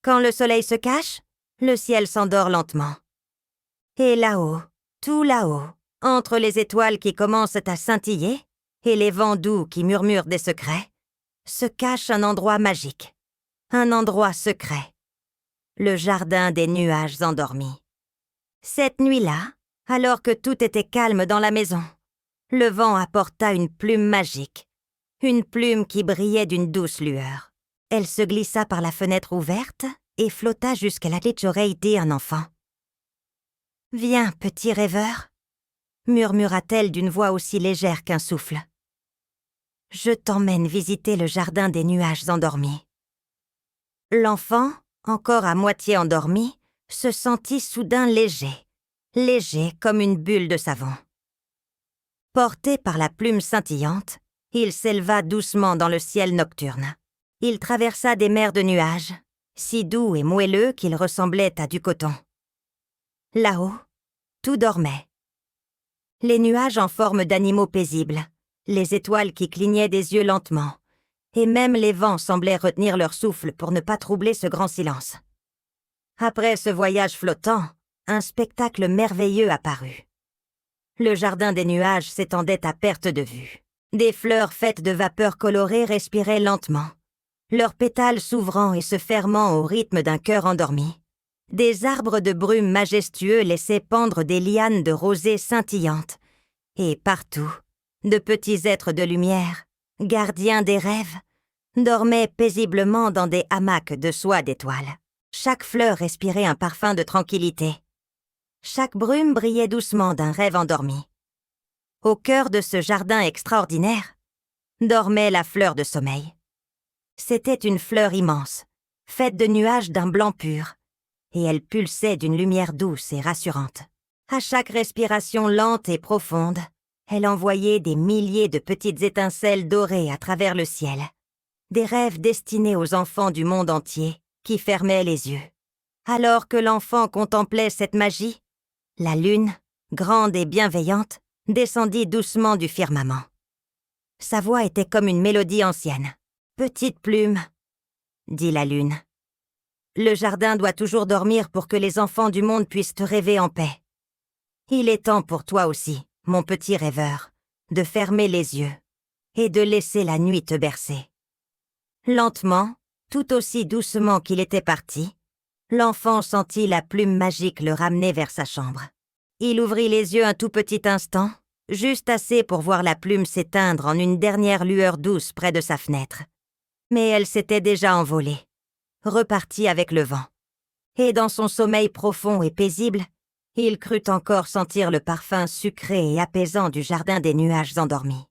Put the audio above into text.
Quand le soleil se cache, le ciel s'endort lentement. Et là-haut, tout là-haut, entre les étoiles qui commencent à scintiller et les vents doux qui murmurent des secrets, se cache un endroit magique, un endroit secret, le jardin des nuages endormis. Cette nuit-là, alors que tout était calme dans la maison, le vent apporta une plume magique, une plume qui brillait d'une douce lueur. Elle se glissa par la fenêtre ouverte et flotta jusqu'à la oreille d'un enfant. « Viens, petit rêveur », murmura-t-elle d'une voix aussi légère qu'un souffle. « Je t'emmène visiter le jardin des nuages endormis. » L'enfant, encore à moitié endormi, se sentit soudain léger, léger comme une bulle de savon. Porté par la plume scintillante, il s'éleva doucement dans le ciel nocturne. Il traversa des mers de nuages, si doux et moelleux qu'ils ressemblaient à du coton. Là-haut, tout dormait. Les nuages en forme d'animaux paisibles, les étoiles qui clignaient des yeux lentement, et même les vents semblaient retenir leur souffle pour ne pas troubler ce grand silence. Après ce voyage flottant, un spectacle merveilleux apparut. Le jardin des nuages s'étendait à perte de vue. Des fleurs faites de vapeurs colorées respiraient lentement, leurs pétales s'ouvrant et se fermant au rythme d'un cœur endormi. Des arbres de brume majestueux laissaient pendre des lianes de rosée scintillantes, et partout, de petits êtres de lumière, gardiens des rêves, dormaient paisiblement dans des hamacs de soie d'étoiles. Chaque fleur respirait un parfum de tranquillité. Chaque brume brillait doucement d'un rêve endormi. Au cœur de ce jardin extraordinaire, dormait la fleur de sommeil. C'était une fleur immense, faite de nuages d'un blanc pur, et elle pulsait d'une lumière douce et rassurante. À chaque respiration lente et profonde, elle envoyait des milliers de petites étincelles dorées à travers le ciel, des rêves destinés aux enfants du monde entier qui fermaient les yeux. Alors que l'enfant contemplait cette magie, la lune, grande et bienveillante, descendit doucement du firmament. Sa voix était comme une mélodie ancienne. « Petite plume », dit la lune. « Le jardin doit toujours dormir pour que les enfants du monde puissent rêver en paix. Il est temps pour toi aussi, mon petit rêveur, de fermer les yeux et de laisser la nuit te bercer. » Lentement, tout aussi doucement qu'il était parti, l'enfant sentit la plume magique le ramener vers sa chambre. Il ouvrit les yeux un tout petit instant, juste assez pour voir la plume s'éteindre en une dernière lueur douce près de sa fenêtre. Mais elle s'était déjà envolée, repartie avec le vent. Et dans son sommeil profond et paisible, il crut encore sentir le parfum sucré et apaisant du jardin des nuages endormis.